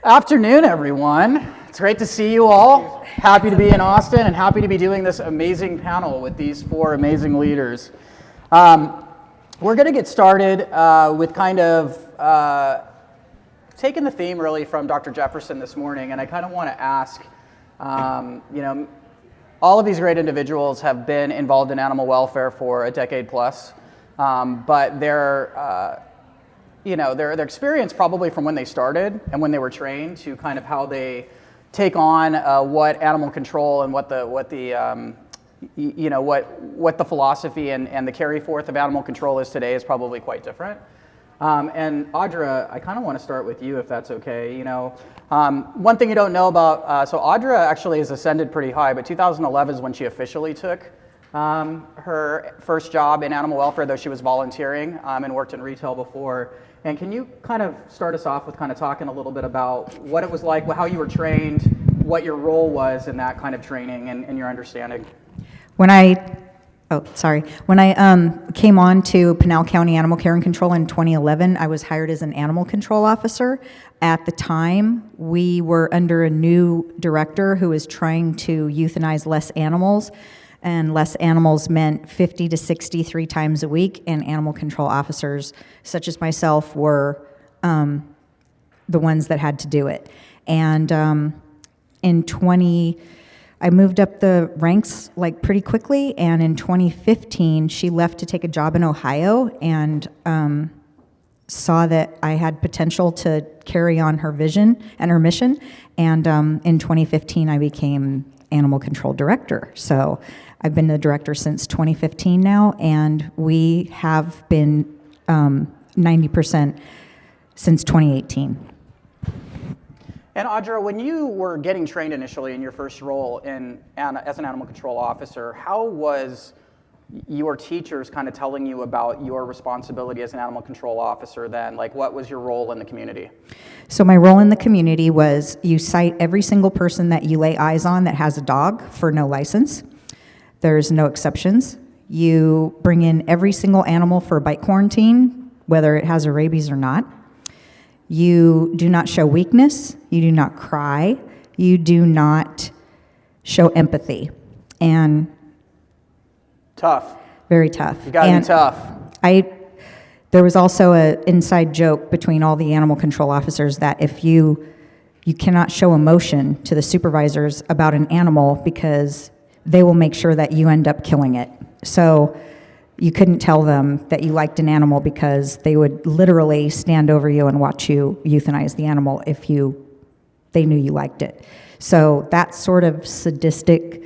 Afternoon, everyone. It's great to see you all. Happy to be in Austin and happy to be doing this amazing panel with these four amazing leaders. We're going to get started with kind of taking the theme really from Dr. Jefferson this morning, and I kind of want to ask, all of these great individuals have been involved in animal welfare for a decade plus, but their experience probably from when they started and when they were trained to kind of how they take on what animal control and what the philosophy and the carry forth of animal control is today is probably quite different. And Audra, I kind of want to start with you if that's okay. One thing you don't know about, so Audra actually has ascended pretty high, but 2011 is when she officially took her first job in animal welfare, though she was volunteering and worked in retail before. And can you kind of start us off with kind of talking a little bit about what it was like, how you were trained, what your role was in that kind of training and your understanding? When I came on to Pinal County Animal Care and Control in 2011, I was hired as an animal control officer. At the time, we were under a new director who was trying to euthanize less animals, and less animals meant 50 to 60 3 times a week, and animal control officers, such as myself, were the ones that had to do it. And I moved up the ranks like pretty quickly, and in 2015, she left to take a job in Ohio and saw that I had potential to carry on her vision and her mission, and in 2015, I became animal control director. So I've been the director since 2015 now, and we have been 90% since 2018. And Audra, when you were getting trained initially in your first role as an animal control officer, how was your teachers kind of telling you about your responsibility as an animal control officer then? Like, what was your role in the community? So my role in the community was you cite every single person that you lay eyes on that has a dog for no license. There's no exceptions. You bring in every single animal for a bite quarantine, whether it has a rabies or not. You do not show weakness. You do not cry. You do not show empathy. And tough. Very tough. You gotta be tough. There was also an inside joke between all the animal control officers that if you cannot show emotion to the supervisors about an animal because they will make sure that you end up killing it. So you couldn't tell them that you liked an animal because they would literally stand over you and watch you euthanize the animal if they knew you liked it. So that sort of sadistic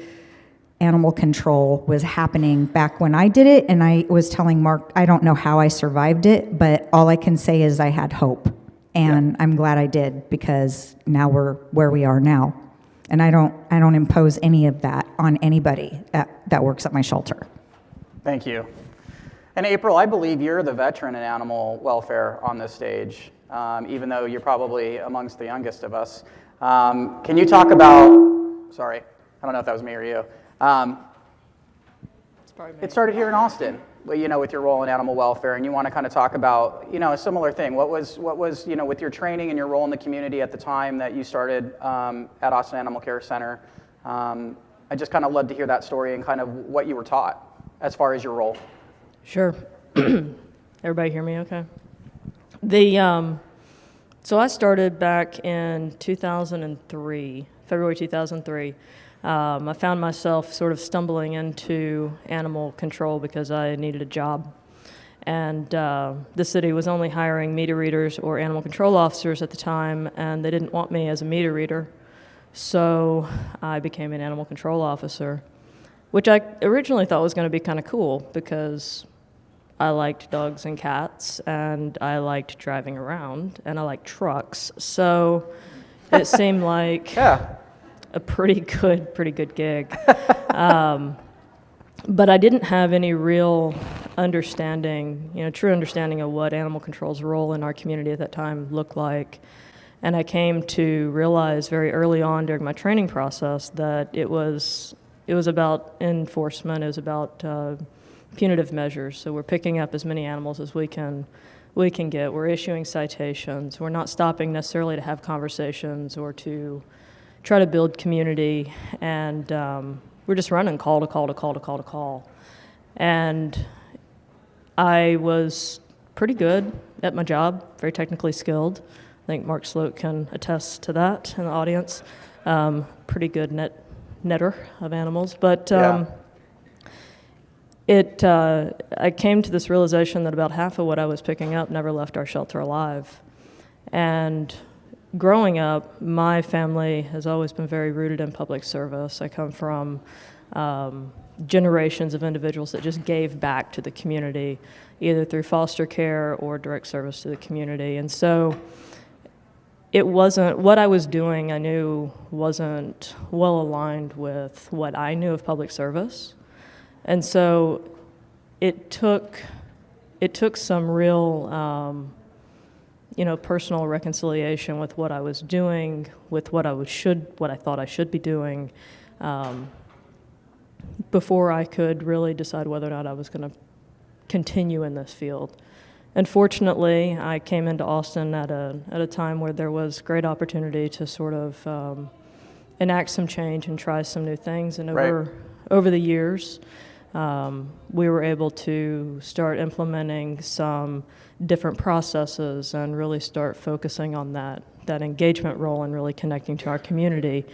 animal control was happening back when I did it, and I was telling Mark, I don't know how I survived it, but all I can say is I had hope, and yeah. I'm glad I did, because now we're where we are now. And I don't impose any of that on anybody that works at my shelter. Thank you. And April, I believe you're the veteran in animal welfare on this stage, even though you're probably amongst the youngest of us. Can you talk about, sorry, I don't know if that was me or you. It started here in Austin, with your role in animal welfare, and you want to kind of talk about, a similar thing. What was, with your training and your role in the community at the time that you started at Austin Animal Care Center? I just kind of love to hear that story and kind of what you were taught as far as your role. Sure. Everybody hear me okay? So I started back in 2003, February 2003. I found myself sort of stumbling into animal control because I needed a job. And the city was only hiring meter readers or animal control officers at the time, and they didn't want me as a meter reader. So I became an animal control officer, which I originally thought was going to be kind of cool because I liked dogs and cats, and I liked driving around, and I liked trucks. So it seemed like a pretty good gig. But I didn't have any real understanding, true understanding of what animal control's role in our community at that time looked like. And I came to realize very early on during my training process that it was about enforcement, it was about punitive measures. So we're picking up as many animals as we can we can get. We're issuing citations. We're not stopping necessarily to have conversations or to try to build community, and we're just running call to call to call to call to call. And I was pretty good at my job, very technically skilled. I think Mark Sloat can attest to that in the audience. Pretty good netter of animals. But I came to this realization that about half of what I was picking up never left our shelter alive. And growing up, my family has always been very rooted in public service. I come from generations of individuals that just gave back to the community, either through foster care or direct service to the community. And so it wasn't, what I was doing, I knew wasn't well aligned with what I knew of public service. And so it took some real, personal reconciliation with what I was doing, with what I thought I should be doing, before I could really decide whether or not I was going to continue in this field. Unfortunately, I came into Austin at a time where there was great opportunity to sort of enact some change and try some new things. And over the years, we were able to start implementing some different processes and really start focusing on that engagement role and really connecting to our community.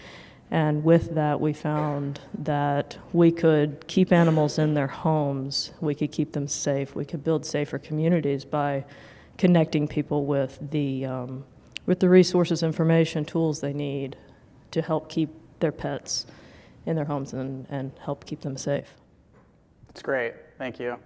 And with that, we found that we could keep animals in their homes, we could keep them safe, we could build safer communities by connecting people with the resources, information, tools they need to help keep their pets in their homes and help keep them safe. That's great. Thank you.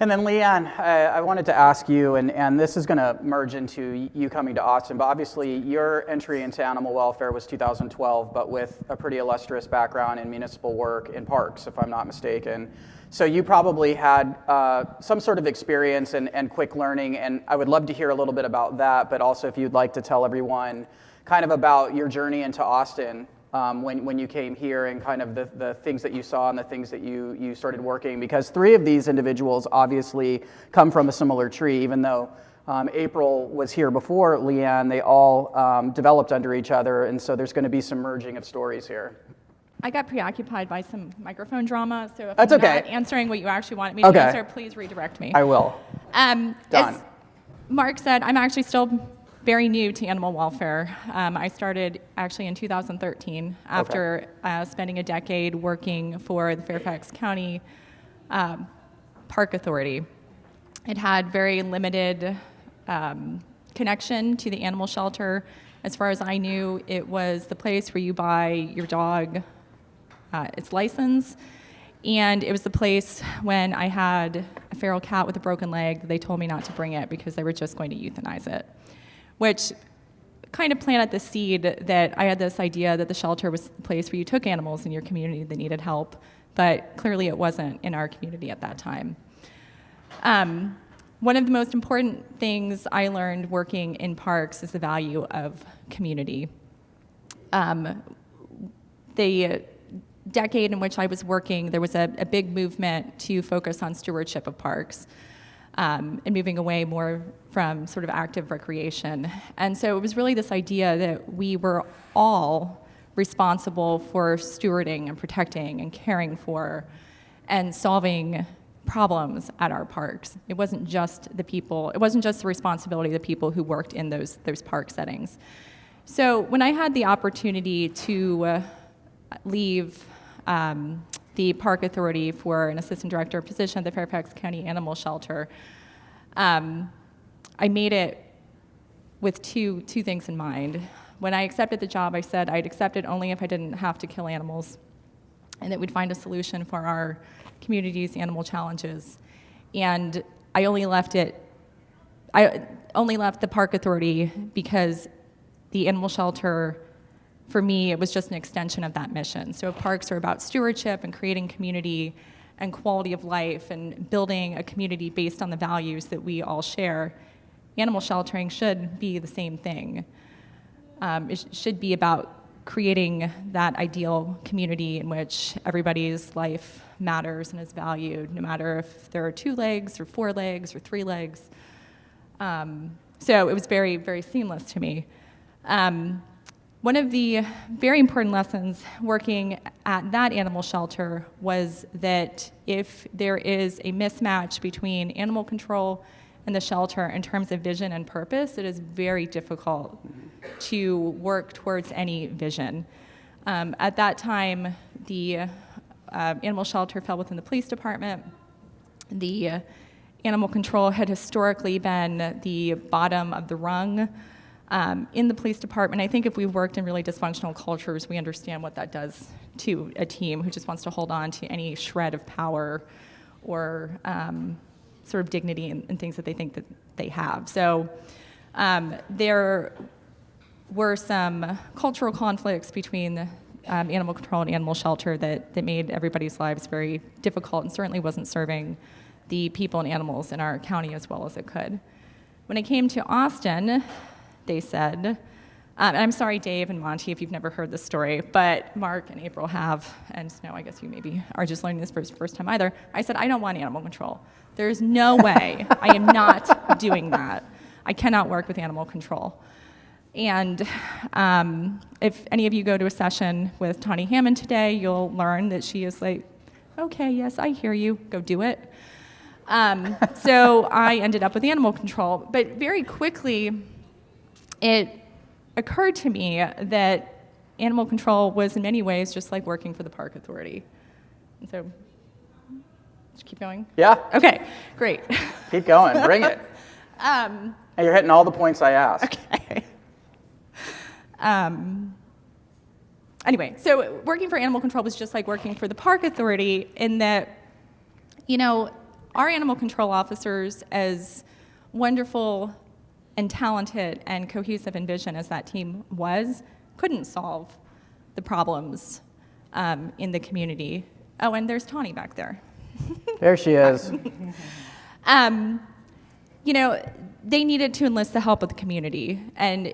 And then Leanne, I wanted to ask you, and this is going to merge into you coming to Austin, but obviously your entry into animal welfare was 2012, but with a pretty illustrious background in municipal work in parks, if I'm not mistaken. So you probably had some sort of experience and quick learning, and I would love to hear a little bit about that, but also if you'd like to tell everyone kind of about your journey into Austin. When you came here and kind of the things that you saw and the things that you started working, because three of these individuals obviously come from a similar tree, even though April was here before Leanne, they all developed under each other, and so there's going to be some merging of stories here. I got preoccupied by some microphone drama, so if That's I'm okay. not answering what you actually wanted me to answer, please redirect me. I will. Done. Done. Mark said, I'm actually still very new to animal welfare. I started actually in 2013 after spending a decade working for the Fairfax County Park Authority. It had very limited connection to the animal shelter. As far as I knew, it was the place where you buy your dog its license, and it was the place when I had a feral cat with a broken leg, they told me not to bring it because they were just going to euthanize it, which kind of planted the seed that I had this idea that the shelter was the place where you took animals in your community that needed help, but clearly it wasn't in our community at that time. One of the most important things I learned working in parks is the value of community. The decade in which I was working, there was a big movement to focus on stewardship of parks. And moving away more from sort of active recreation. And so it was really this idea that we were all responsible for stewarding and protecting and caring for and solving problems at our parks. It wasn't just the people, it wasn't just the responsibility of the people who worked in those park settings. So when I had the opportunity to leave the Park Authority for an assistant director position at the Fairfax County Animal Shelter, I made it with two things in mind. When I accepted the job, I said I'd accept it only if I didn't have to kill animals, and that we'd find a solution for our community's animal challenges. And I only left the Park Authority because the animal shelter, for me, it was just an extension of that mission. So if parks are about stewardship and creating community and quality of life and building a community based on the values that we all share, animal sheltering should be the same thing. It should be about creating that ideal community in which everybody's life matters and is valued, no matter if there are 2 legs or 4 legs or 3 legs. So it was very, very seamless to me. One of the very important lessons working at that animal shelter was that if there is a mismatch between animal control and the shelter in terms of vision and purpose, it is very difficult to work towards any vision. At that time, the animal shelter fell within the police department. The animal control had historically been the bottom of the rung in the police department. I think if we've worked in really dysfunctional cultures, we understand what that does to a team who just wants to hold on to any shred of power or sort of dignity and things that they think that they have. So there were some cultural conflicts between the animal control and animal shelter that made everybody's lives very difficult and certainly wasn't serving the people and animals in our county as well as it could. When it came to Austin, they said, and I'm sorry, Dave and Monty, if you've never heard this story, but Mark and April have, and no, I guess you maybe are just learning this for the first time either. I said, I don't want animal control. There's no way I am not doing that. I cannot work with animal control. And if any of you go to a session with Tawny Hammond today, you'll learn that she is like, okay, yes, I hear you, go do it. So I ended up with animal control. But very quickly, it occurred to me that animal control was in many ways just like working for the park authority. And so, just keep going? Yeah. Okay, great. Keep going. Bring it. And you're hitting all the points I asked. Okay. Anyway, so working for animal control was just like working for the park authority in that, you know, our animal control officers, as wonderful and talented and cohesive in vision as that team was, couldn't solve the problems in the community. Oh, and there's Tawny back there. There she is. You know, they needed to enlist the help of the community, and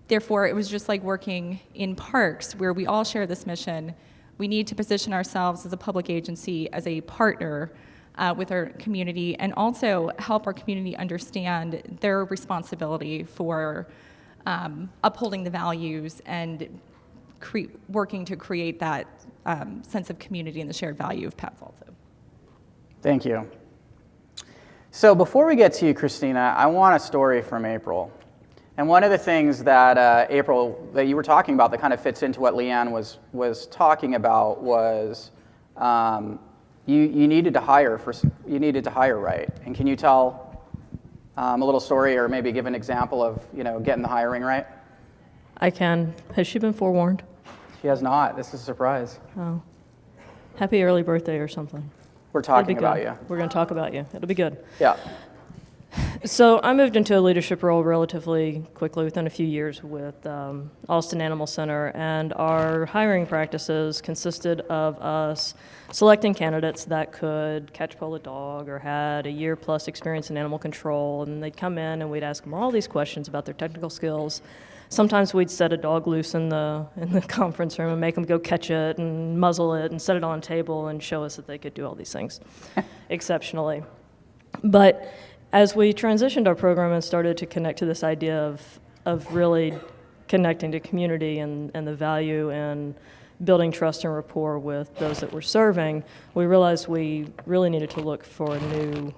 therefore it was just like working in parks where we all share this mission. We need to position ourselves as a public agency, as a partner with our community, and also help our community understand their responsibility for upholding the values and working to create that sense of community and the shared value of paths also. Thank you. So before we get to you, Christina, I want a story from April. And one of the things that April, that you were talking about that kind of fits into what Leanne was talking about was you needed to hire right. And can you tell a little story or maybe give an example of, you know, getting the hiring right? I can. Has she been forewarned? She has not. This is a surprise. Oh. Happy early birthday or something. We're talking about you. We're going to talk about you. It'll be good. Yeah. So I moved into a leadership role relatively quickly within a few years with Austin Animal Center, and our hiring practices consisted of us selecting candidates that could catch pole a dog or had a year plus experience in animal control, and they'd come in and we'd ask them all these questions about their technical skills. Sometimes we'd set a dog loose in the conference room and make them go catch it and muzzle it and set it on a table and show us that they could do all these things exceptionally. But as we transitioned our program and started to connect to this idea of really connecting to community and the value and building trust and rapport with those that we're serving, we realized we really needed to look for a new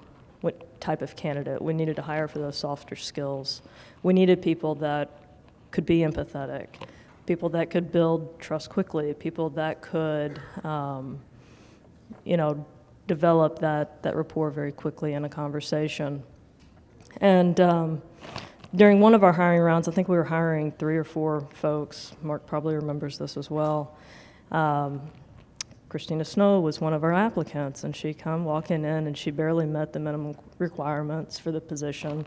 type of candidate. We needed to hire for those softer skills. We needed people that could be empathetic, people that could build trust quickly, people that could, develop that rapport very quickly in a conversation. And during one of our hiring rounds, I think we were hiring 3 or 4 folks. Mark probably remembers this as well. Christina Snow was one of our applicants, and she come walking in, and she barely met the minimum requirements for the position.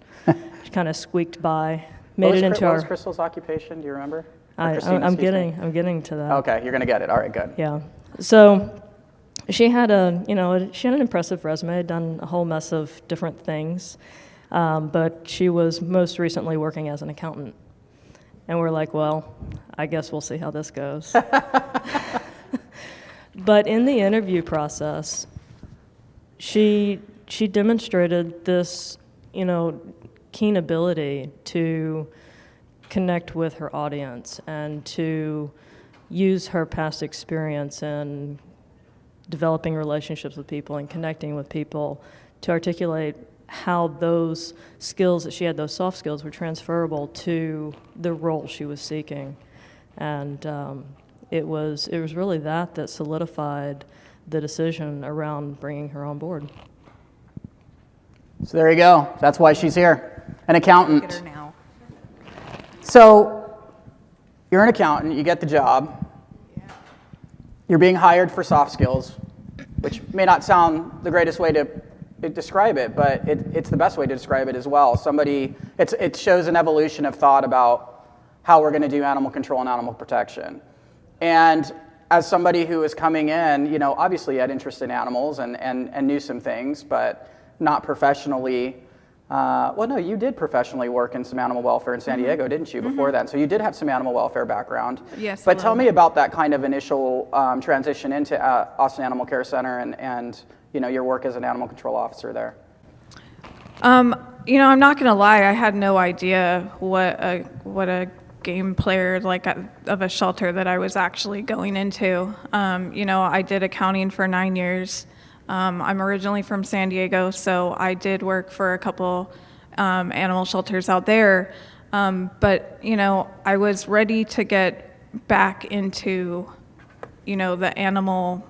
She kind of squeaked by, made it into What our. was Crystal's occupation? Do you remember? I'm getting to that. Okay, you're gonna get it. All right, good. Yeah. So she had an impressive resume, had done a whole mess of different things, but she was most recently working as an accountant. And we're like, well, I guess we'll see how this goes. But in the interview process, she demonstrated this, keen ability to connect with her audience and to use her past experience in developing relationships with people and connecting with people to articulate how those skills that she had, those soft skills, were transferable to the role she was seeking. And it was really that solidified the decision around bringing her on board. So there you go. That's why she's here, an accountant. Look at her now. So you're an accountant, you get the job. You're being hired for soft skills, which may not sound the greatest way to describe it, but it's the best way to describe it as well. It shows an evolution of thought about how we're going to do animal control and animal protection. And as somebody who is coming in, obviously you had interest in animals and knew some things, but not professionally. Well, no, you did professionally work in some animal welfare in San Diego, didn't you, before that? So you did have some animal welfare background. Yes. But tell me about that kind of initial transition into Austin Animal Care Center and your work as an animal control officer there. I'm not going to lie. I had no idea what a game player of a shelter that I was actually going into. I did accounting for 9 years. I'm originally from San Diego, so I did work for a couple animal shelters out there. But I was ready to get back into, the animal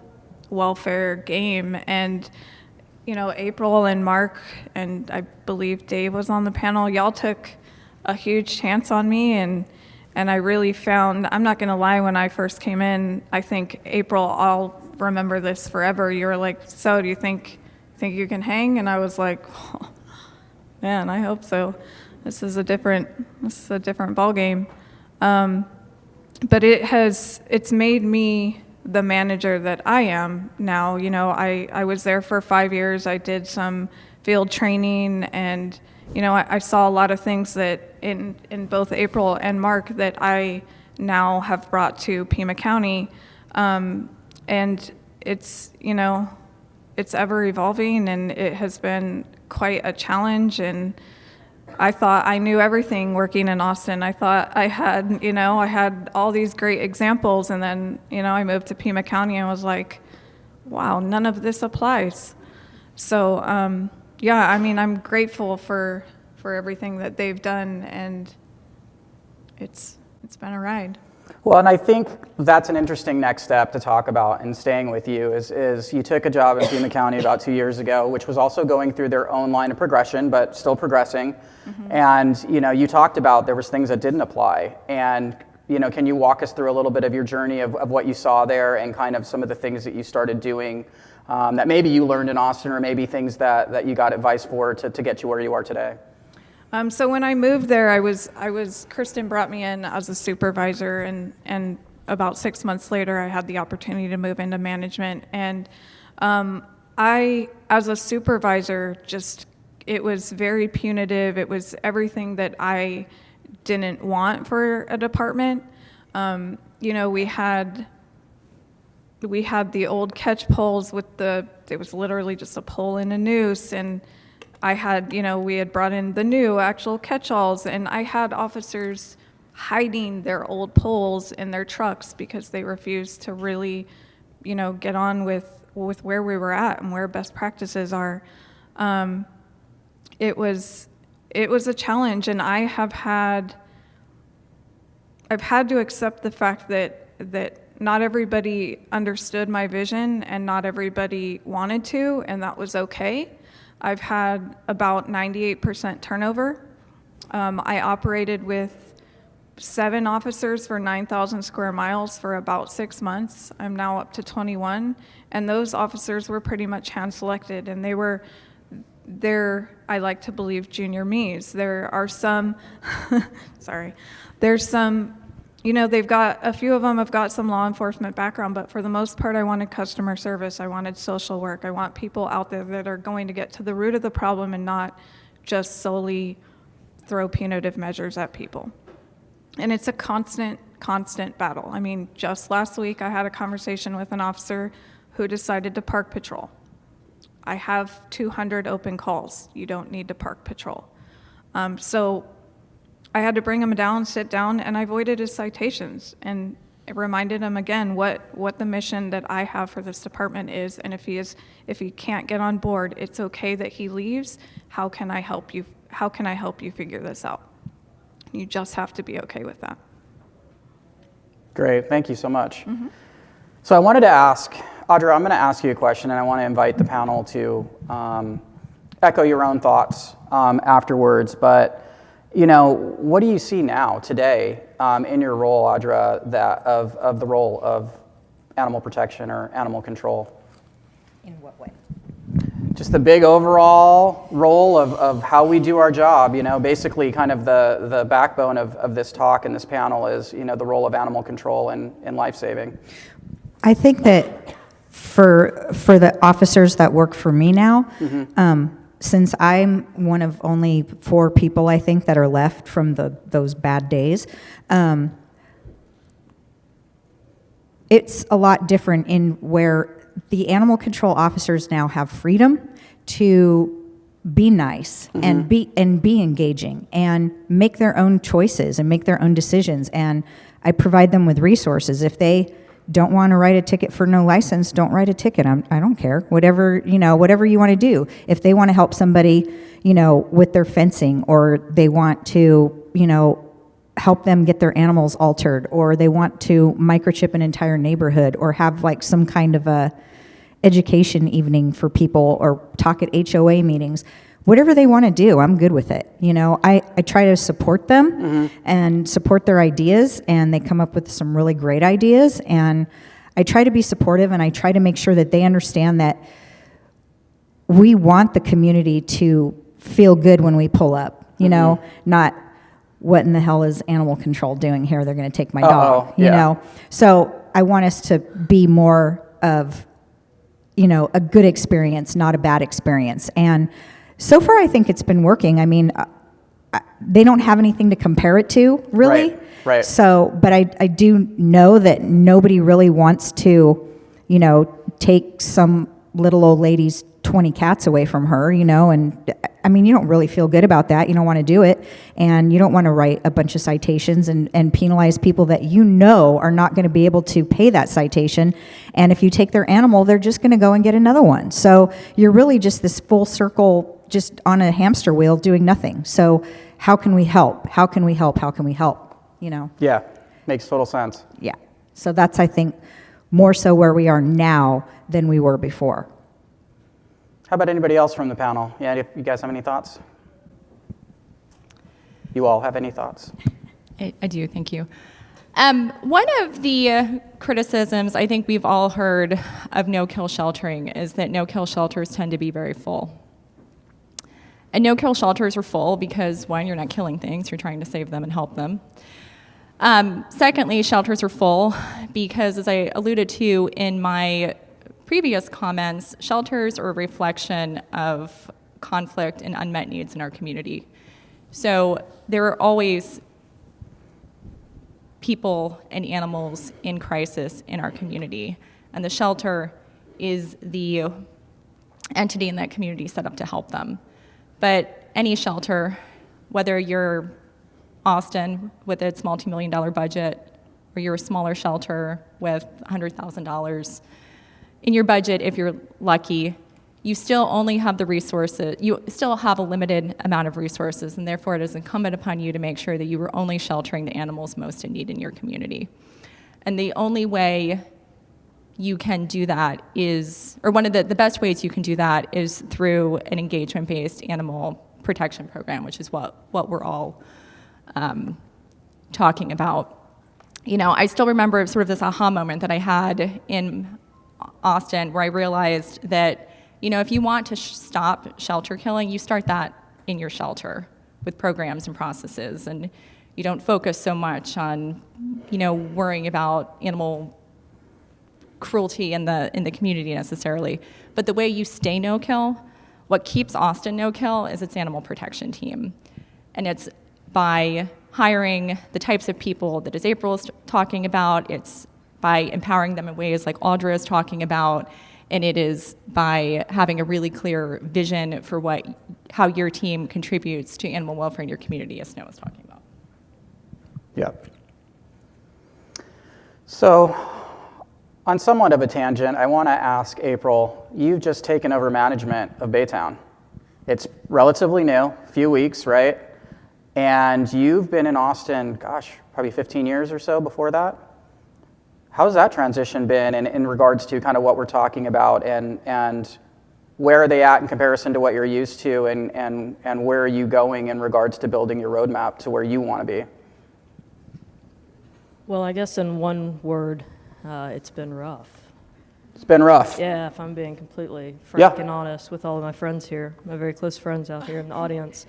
welfare game. And, April and Mark, and I believe Dave was on the panel, y'all took a huge chance on me. And I really found, I'm not going to lie, when I first came in, I think, April, I'll remember this forever. You were like, so do you think you can hang? And I was like, oh, man, I hope so. This is a different ball game. But it's made me the manager that I am now. I was there for 5 years. I did some field training, and I saw a lot of things that in both April and Mark that I now have brought to Pima County. And it's ever evolving, and it has been quite a challenge. And I thought I knew everything working in Austin. I thought I had all these great examples, and then, I moved to Pima County and was like, wow, none of this applies. So, I'm grateful for everything that they've done, and it's been a ride. Well, and I think that's an interesting next step to talk about in staying with you is you took a job in Pima County about 2 years ago, which was also going through their own line of progression, but still progressing. Mm-hmm. And, you talked about there was things that didn't apply. And, can you walk us through a little bit of your journey of what you saw there and kind of some of the things that you started doing that maybe you learned in Austin, or maybe things that you got advice for to get you where you are today? So when I moved there, Kristen brought me in as a supervisor, and about 6 months later, I had the opportunity to move into management. And I, as a supervisor, it was very punitive. It was everything that I didn't want for a department. We had the old catch poles it was literally just a pole and a noose, and I had, we had brought in the new actual catch-alls, and I had officers hiding their old poles in their trucks because they refused to really, get on with where we were at and where best practices are. It was a challenge, and I've had to accept the fact that not everybody understood my vision and not everybody wanted to, and that was okay. I've had about 98% turnover. I operated with 7 officers for 9,000 square miles for about 6 months. I'm now up to 21, and those officers were pretty much hand-selected, and they're, I like to believe, junior me's. There are some, there's some, a few of them have got some law enforcement background, but for the most part, I wanted customer service. I wanted social work. I want people out there that are going to get to the root of the problem and not just solely throw punitive measures at people. And it's a constant battle. I mean, just last week, I had a conversation with an officer who decided to park patrol. I have 200 open calls. You don't need to park patrol. So I had to bring him down, sit down, and I voided his citations. And it reminded him again what the mission that I have for this department is. And if he can't get on board, it's okay that he leaves. How can I help you? How can I help you figure this out? You just have to be okay with that. Great, thank you so much. So I wanted to ask, Audra, I'm going to ask you a question, and I want to invite the panel to echo your own thoughts afterwards. But, what do you see now, today, in your role, Audra, of the role of animal protection or animal control? In what way? Just the big overall role of how we do our job, basically kind of the backbone of this talk and this panel is, the role of animal control in life-saving. I think that for the officers that work for me now, since I'm one of only 4 people, I think, that are left from those bad days, it's a lot different in where the animal control officers now have freedom to be nice and be engaging and make their own choices and make their own decisions. And I provide them with resources. If they don't want to write a ticket for no license, don't write a ticket. I don't care. Whatever you want to do. If they want to help somebody, with their fencing, or they want to, help them get their animals altered, or they want to microchip an entire neighborhood, or have like some kind of a education evening for people, or talk at HOA meetings, whatever they want to do, I'm good with it. I try to support them and support their ideas, and they come up with some really great ideas, and I try to be supportive, and I try to make sure that they understand that we want the community to feel good when we pull up, not what in the hell is animal control doing here? They're going to take my dog, you know? So I want us to be more of, a good experience, not a bad experience. And so far, I think it's been working. I mean, they don't have anything to compare it to, really. Right. So, but I do know that nobody really wants to, take some little old lady's 20 cats away from her, and I mean, you don't really feel good about that. You don't want to do it, and you don't want to write a bunch of citations and penalize people that are not going to be able to pay that citation. And if you take their animal, they're just going to go and get another one. So you're really just this full circle, just on a hamster wheel doing nothing. So how can we help? How can we help? How can we help? Yeah, makes total sense. Yeah. So that's, I think, more so where we are now than we were before. How about anybody else from the panel? Yeah, if you guys have any thoughts? You all have any thoughts? I do, thank you. One of the criticisms I think we've all heard of no-kill sheltering is that no-kill shelters tend to be very full. And no-kill shelters are full because, one, you're not killing things, you're trying to save them and help them. Secondly, shelters are full because, as I alluded to in my previous comments, shelters are a reflection of conflict and unmet needs in our community. So there are always people and animals in crisis in our community, and the shelter is the entity in that community set up to help them. But any shelter, whether you're Austin with its multi-million-dollar budget, or you're a smaller shelter with $100,000 in your budget, if you're lucky, you still only have the resources, you still have a limited amount of resources, and therefore it is incumbent upon you to make sure that you are only sheltering the animals most in need in your community. And the only way you can do that is, or one of the best ways you can do that is through an engagement-based animal protection program, which is what we're all talking about. I still remember sort of this aha moment that I had in Austin, where I realized that, if you want to stop shelter killing, you start that in your shelter with programs and processes, and you don't focus so much on, worrying about animal cruelty in the community necessarily. But the way you stay no-kill, what keeps Austin no-kill is its animal protection team, and it's by hiring the types of people that, as April is talking about, it's by empowering them in ways like Audra is talking about, and it is by having a really clear vision for how your team contributes to animal welfare in your community, as Snow was talking about. Yeah. So, on somewhat of a tangent, I want to ask April, you've just taken over management of Baytown. It's relatively new, a few weeks, right? And you've been in Austin, gosh, probably 15 years or so before that. How's that transition been in regards to kind of what we're talking about, and where are they at in comparison to what you're used to, and where are you going in regards to building your roadmap to where you want to be? Well, I guess in one word, it's been rough. It's been rough. Yeah, if I'm being completely frank and honest with all of my friends here, my very close friends out here in the audience.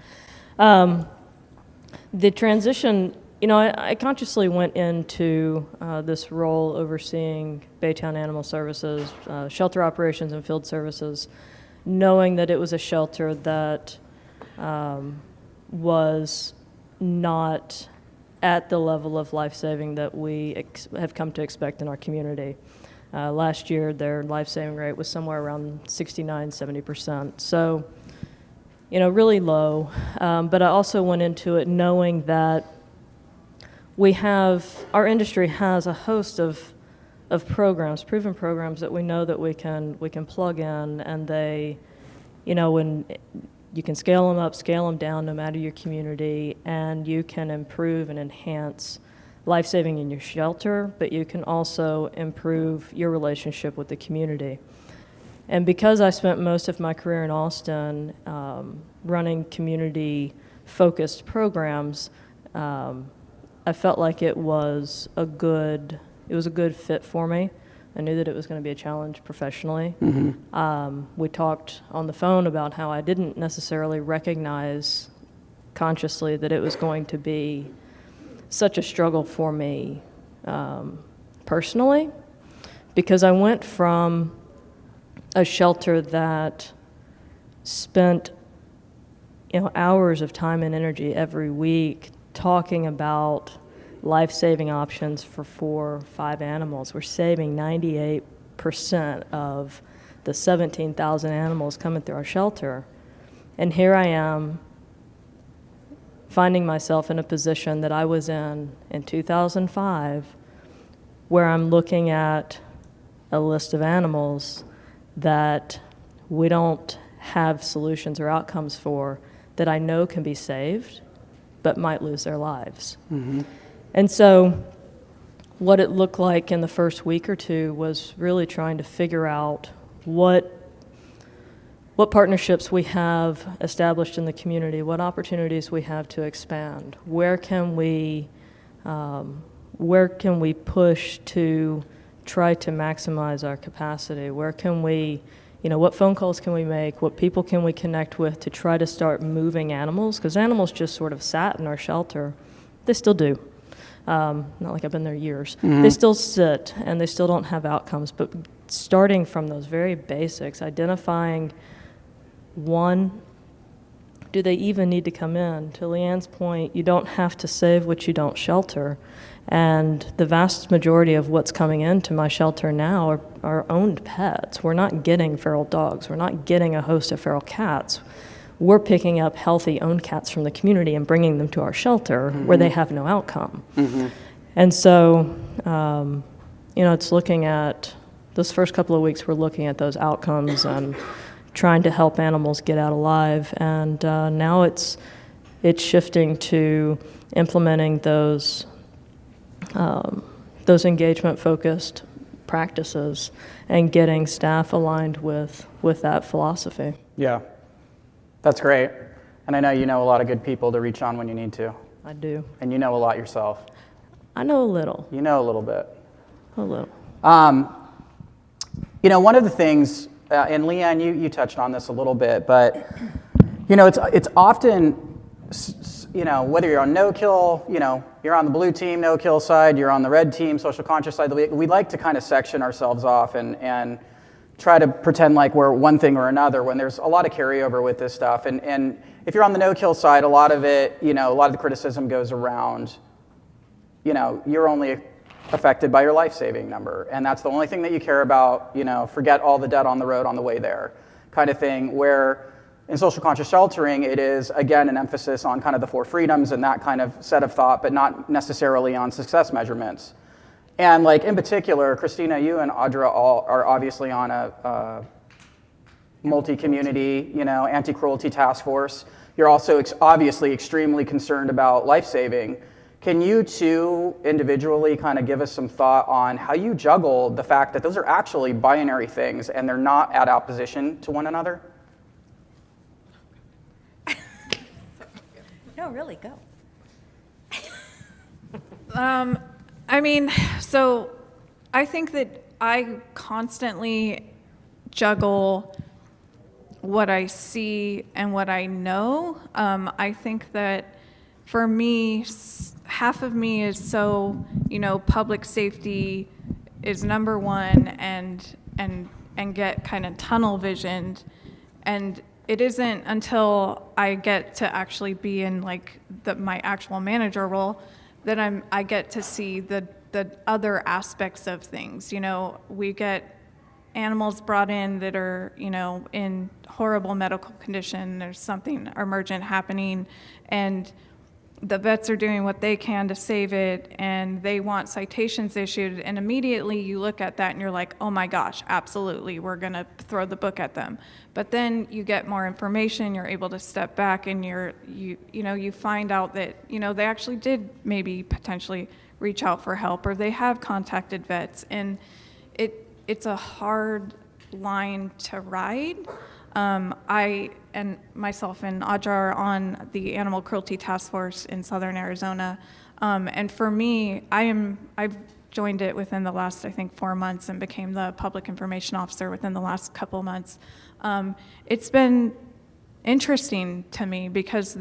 The transition, I consciously went into this role overseeing Baytown Animal Services, shelter operations and field services, knowing that it was a shelter that was not at the level of life-saving that we have come to expect in our community. Last year, their life-saving rate was somewhere around 69, 70%. So, really low. But I also went into it knowing that our industry has a host of programs, proven programs that we know that we can plug in, and they, when you can scale them up, scale them down, no matter your community, and you can improve and enhance life-saving in your shelter, but you can also improve your relationship with the community. And because I spent most of my career in Austin running community-focused programs, I felt like it was a good fit for me. I knew that it was going to be a challenge professionally. Mm-hmm. We talked on the phone about how I didn't necessarily recognize consciously that it was going to be such a struggle for me personally, because I went from a shelter that spent hours of time and energy every week talking about life-saving options for 4 or 5 animals. We're saving 98% of the 17,000 animals coming through our shelter. And here I am finding myself in a position that I was in 2005, where I'm looking at a list of animals that we don't have solutions or outcomes for that I know can be saved, but might lose their lives. Mm-hmm. And so what it looked like in the first week or two was really trying to figure out what partnerships we have established in the community, what opportunities we have to expand, where can we push to try to maximize our capacity, where can we, what phone calls can we make, what people can we connect with to try to start moving animals, because animals just sort of sat in our shelter. They still do. Not like I've been there years. Mm-hmm. They still sit, and they still don't have outcomes, but starting from those very basics, identifying, one, do they even need to come in? To Leanne's point, you don't have to save what you don't shelter, and the vast majority of what's coming into my shelter now are owned pets. We're not getting feral dogs. We're not getting a host of feral cats. We're picking up healthy owned cats from the community and bringing them to our shelter, mm-hmm. where they have no outcome. Mm-hmm. And so, it's looking at, those first couple of weeks, we're looking at those outcomes and trying to help animals get out alive. And now it's shifting to implementing those engagement-focused practices and getting staff aligned with that philosophy. Yeah. That's great. And I know you know a lot of good people to reach on when you need to. I do. And you know a lot yourself. I know a little. You know a little bit. A little. One of the things, and Leanne, you touched on this a little bit, but, it's often, whether you're on no-kill, you're on the blue team, no-kill side, you're on the red team, social conscious side, we like to kind of section ourselves off and try to pretend like we're one thing or another when there's a lot of carryover with this stuff. And if you're on the no-kill side, a lot of it, a lot of the criticism goes around, you're only affected by your life-saving number. And that's the only thing that you care about, forget all the dead on the road on the way there kind of thing, where in social conscious sheltering, it is, again, an emphasis on kind of the 4 freedoms and that kind of set of thought, but not necessarily on success measurements. And like in particular, Christina, you and Audra all are obviously on a multi-community, anti-cruelty task force. You're also obviously extremely concerned about life-saving. Can you two individually kind of give us some thought on how you juggle the fact that those are actually binary things and they're not at opposition to one another? No, really, go. So I think that I constantly juggle what I see and what I know. I think that for me, half of me is so, public safety is number one and get kind of tunnel visioned. And it isn't until I get to actually be in like my actual manager role that I get to see the other aspects of things. We get animals brought in that are, in horrible medical condition. There's something emergent happening, and the vets are doing what they can to save it, and they want citations issued, and immediately you look at that and you're like, oh my gosh, absolutely, we're gonna throw the book at them. But then you get more information, you're able to step back, and you find out that, they actually did maybe potentially reach out for help, or they have contacted vets, and it's a hard line to ride. I and myself and Audra are on the Animal Cruelty Task Force in Southern Arizona, and for me, I've joined it within the last, I think, 4 months and became the public information officer within the last couple months. It's been interesting to me because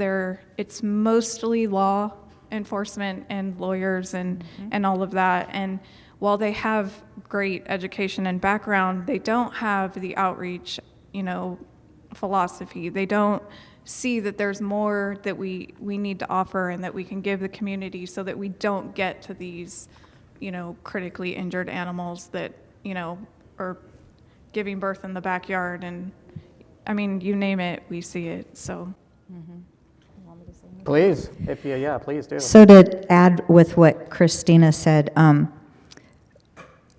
it's mostly law enforcement and lawyers and all of that, and while they have great education and background, they don't have the outreach, philosophy. They don't see that there's more that we need to offer and that we can give the community so that we don't get to these, critically injured animals that, are giving birth in the backyard. And you name it, we see it, so. Please, please do. So to add with what Christina said,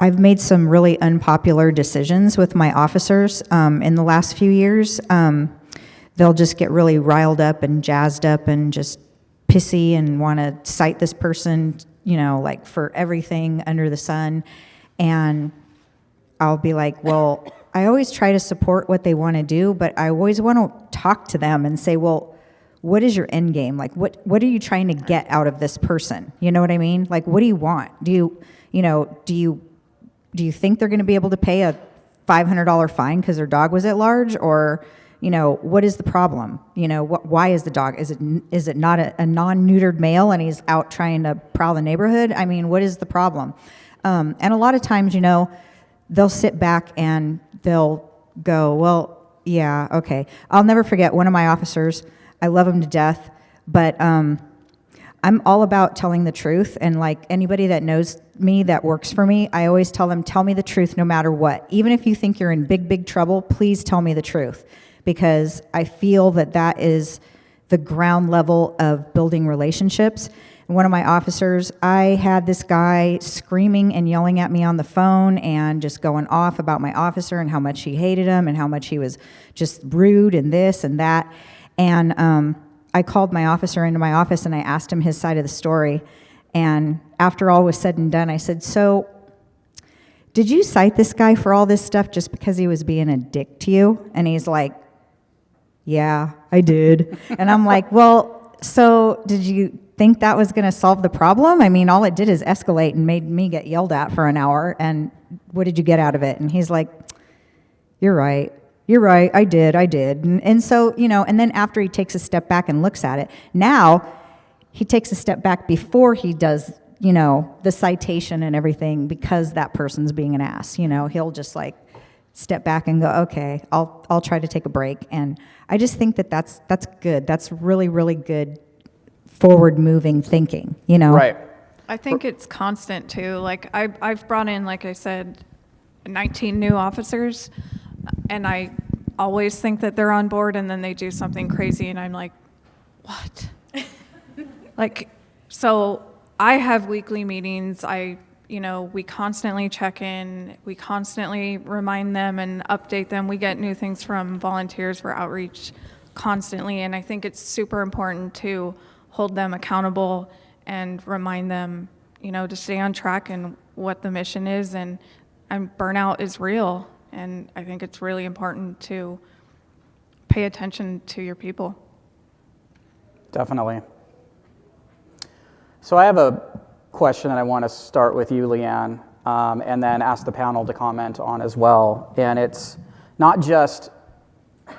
I've made some really unpopular decisions with my officers in the last few years. They'll just get really riled up and jazzed up and just pissy and want to cite this person, like for everything under the sun. And I'll be like, well, I always try to support what they want to do, but I always want to talk to them and say, well, what is your end game? Like, what are you trying to get out of this person? You know what I mean? Like, what do you want? Do you think they're going to be able to pay a $500 fine because their dog was at large? Or, what is the problem? Why is the dog? Is it not a non-neutered male and he's out trying to prowl the neighborhood? What is the problem? And a lot of times, they'll sit back and they'll go, well, yeah, okay. I'll never forget one of my officers. I love him to death, but I'm all about telling the truth, and like anybody that knows me that works for me, I always tell them, tell me the truth no matter what. Even if you think you're in big trouble, please tell me the truth, because I feel that is the ground level of building relationships. And one of my officers, I had this guy screaming and yelling at me on the phone and just going off about my officer and how much he hated him and how much he was just rude and this and that. And I called my officer into my office and I asked him his side of the story. And after all was said and done, I said, so did you cite this guy for all this stuff just because he was being a dick to you? And he's like, yeah, I did. And I'm like, well, so did you think that was going to solve the problem? All it did is escalate and made me get yelled at for an hour. And what did you get out of it? And he's like, you're right, I did. And so, and then after he takes a step back and looks at it, now he takes a step back before he does, the citation and everything, because that person's being an ass. He'll just like step back and go, okay, I'll try to take a break. And I just think that's good. That's really, really good forward moving thinking, Right. I think it's constant too. Like I've brought in, like I said, 19 new officers, and I always think that they're on board, and then they do something crazy, and I'm like, what? Like, so I have weekly meetings. We constantly check in. We constantly remind them and update them. We get new things from volunteers for outreach constantly, and I think it's super important to hold them accountable and remind them, to stay on track and what the mission is. And burnout is real, and I think it's really important to pay attention to your people. Definitely. So I have a question that I want to start with you, Leanne, and then ask the panel to comment on as well. And it's not just,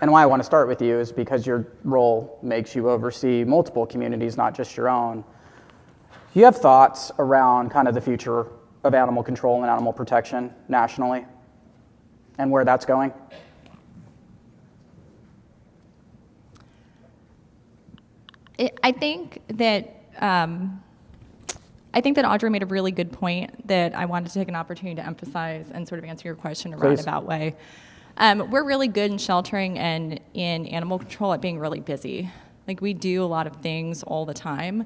and why I want to start with you is because your role makes you oversee multiple communities, not just your own. Do you have thoughts around kind of the future of animal control and animal protection nationally and where that's going? I think that Audra made a really good point that I wanted to take an opportunity to emphasize and sort of answer your question in a roundabout way. We're really good in sheltering and in animal control at being really busy. Like, we do a lot of things all the time,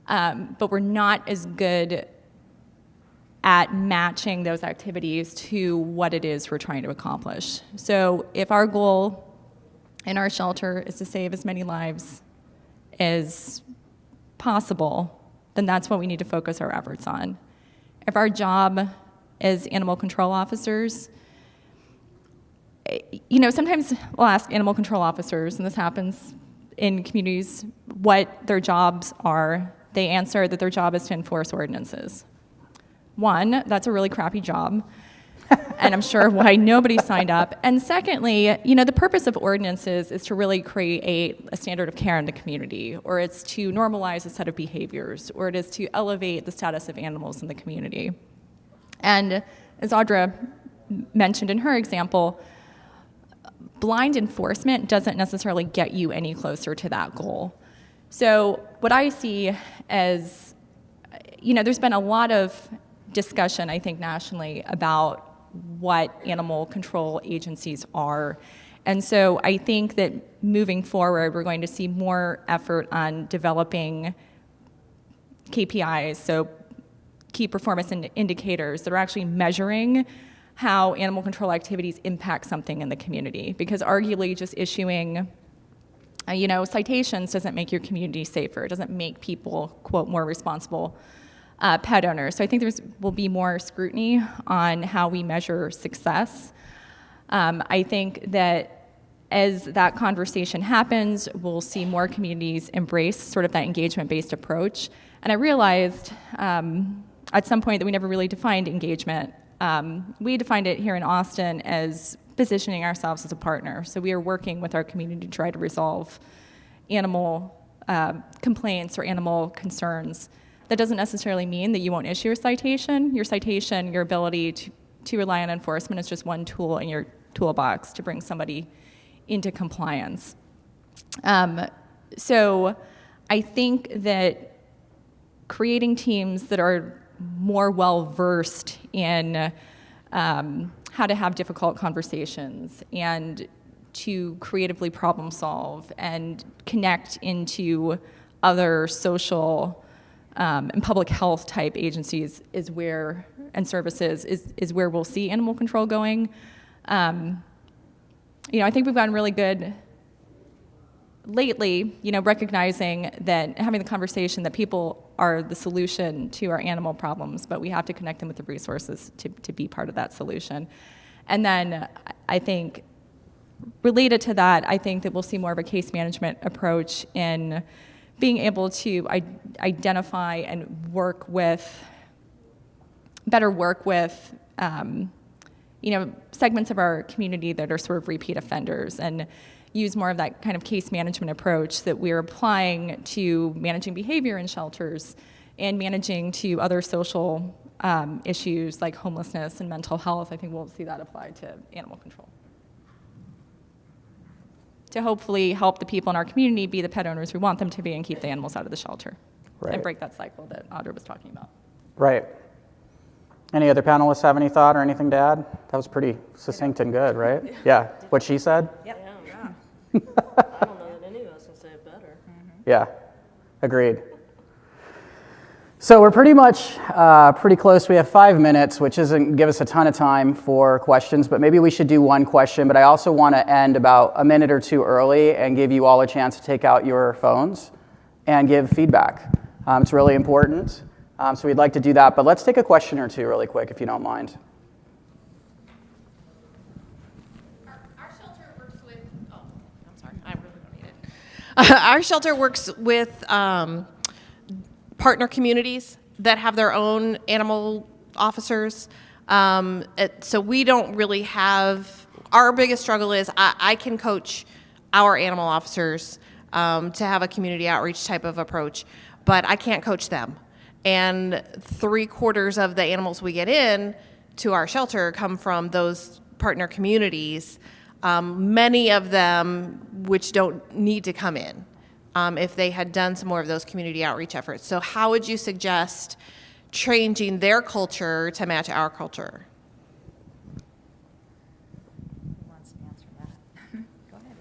but we're not as good at matching those activities to what it is we're trying to accomplish. So if our goal in our shelter is to save as many lives as possible, then that's what we need to focus our efforts on. If our job as animal control officers, sometimes we'll ask animal control officers, and this happens in communities, what their jobs are. They answer that their job is to enforce ordinances. One, that's a really crappy job, and I'm sure why nobody signed up. And secondly, the purpose of ordinances is to really create a standard of care in the community, or it's to normalize a set of behaviors, or it is to elevate the status of animals in the community. And as Audra mentioned in her example, blind enforcement doesn't necessarily get you any closer to that goal. So what I see as, there's been a lot of discussion, I think, nationally about what animal control agencies are. And so I think that moving forward, we're going to see more effort on developing KPIs, so key performance indicators that are actually measuring how animal control activities impact something in the community. Because arguably just issuing citations doesn't make your community safer. It doesn't make people, quote, more responsible pet owners. So I think will be more scrutiny on how we measure success. I think that as that conversation happens, we'll see more communities embrace sort of that engagement-based approach. And I realized at some point that we never really defined engagement. We defined it here in Austin as positioning ourselves as a partner. So we are working with our community to try to resolve animal complaints or animal concerns. That doesn't necessarily mean that you won't issue a citation. Your citation, your ability to rely on enforcement is just one tool in your toolbox to bring somebody into compliance. So I think that creating teams that are more well-versed in how to have difficult conversations and to creatively problem solve and connect into other social and public health type agencies is where, and services, is where we'll see animal control going. I think we've gotten really good lately, recognizing that, having the conversation that people are the solution to our animal problems, but we have to connect them with the resources to be part of that solution. And then I think, related to that, I think that we'll see more of a case management approach in being able to identify and better work with segments of our community that are sort of repeat offenders, and use more of that kind of case management approach that we're applying to managing behavior in shelters and managing to other social issues like homelessness and mental health. I think we'll see that applied to animal control, to hopefully help the people in our community be the pet owners we want them to be and keep the animals out of the shelter. Right. and break that cycle that Audra was talking about. Right. Any other panelists have any thought or anything to add? That was pretty succinct and good, right? Yeah. What she said? Yeah. I don't know that any of us can say it better. Yeah. Agreed. So we're pretty much pretty close. We have 5 minutes, which doesn't give us a ton of time for questions, but maybe we should do one question. But I also want to end about a minute or two early and give you all a chance to take out your phones and give feedback. It's really important. So we'd like to do that, but let's take a question or two really quick, if you don't mind. Our shelter works with, I'm sorry, I really don't need it. Our shelter works with partner communities that have their own animal officers. So we don't really have, our biggest struggle is I can coach our animal officers to have a community outreach type of approach, but I can't coach them. And 3/4 of the animals we get in to our shelter come from those partner communities, many of them which don't need to come in if they had done some more of those community outreach efforts. So how would you suggest changing their culture to match our culture? Who wants to answer that? Go ahead.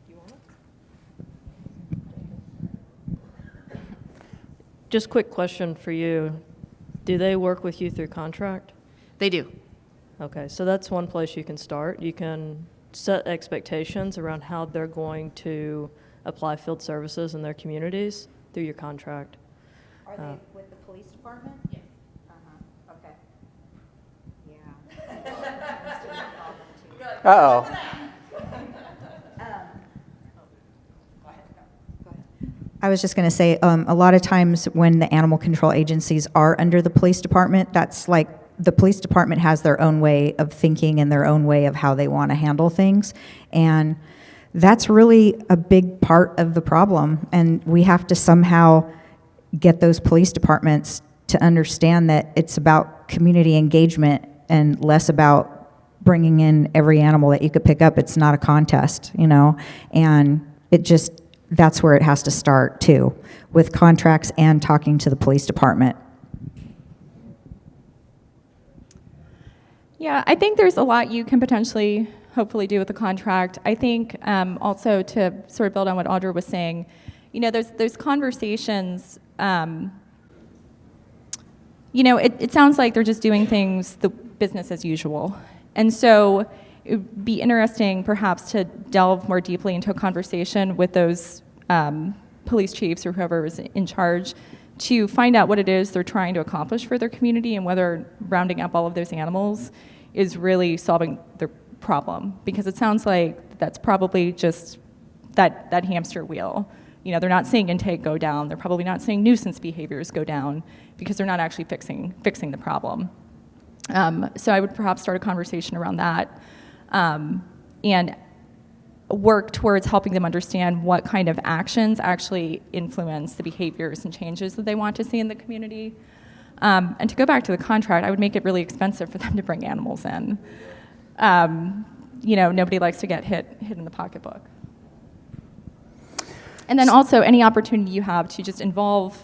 You want it? Just quick question for you. Do they work with you through contract? They do. Okay, so that's one place you can start. You can set expectations around how they're going to apply field services in their communities through your contract. Are they with the police department? Yes. Okay. Yeah. Uh-oh. I was just going to say, a lot of times when the animal control agencies are under the police department, that's like the police department has their own way of thinking and their own way of how they want to handle things. And that's really a big part of the problem. And we have to somehow get those police departments to understand that it's about community engagement and less about bringing in every animal that you could pick up. It's not a contest, you know, and it just, that's where it has to start too, with contracts and talking to the police department. Yeah, I think there's a lot you can potentially, hopefully, do with the contract. I think also to sort of build on what Audra was saying, you know, there's conversations. You know, it sounds like they're just doing things the business as usual, and so it would be interesting, perhaps, to delve more deeply into a conversation with those police chiefs or whoever is in charge to find out what it is they're trying to accomplish for their community and whether rounding up all of those animals is really solving their problem. Because it sounds like that's probably just that hamster wheel. You know, they're not seeing intake go down. They're probably not seeing nuisance behaviors go down because they're not actually fixing the problem. So I would perhaps start a conversation around that and work towards helping them understand what kind of actions actually influence the behaviors and changes that they want to see in the community. And to go back to the contract, I would make it really expensive for them to bring animals in. You know, nobody likes to get hit in the pocketbook. And then also any opportunity you have to just involve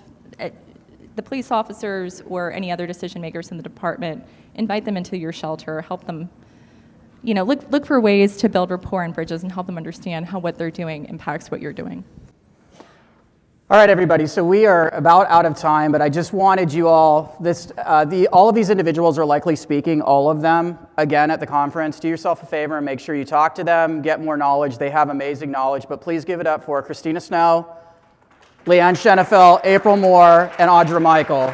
the police officers or any other decision makers in the department, invite them into your shelter, help them, you know, look for ways to build rapport and bridges and help them understand how what they're doing impacts what you're doing. All right, everybody, so we are about out of time, but I just wanted you all, all of these individuals are likely speaking, all of them, again at the conference. Do yourself a favor and make sure you talk to them, get more knowledge. They have amazing knowledge, but please give it up for Christina Snow, Leanne Shenefeld, April Moore, and Audra Michael.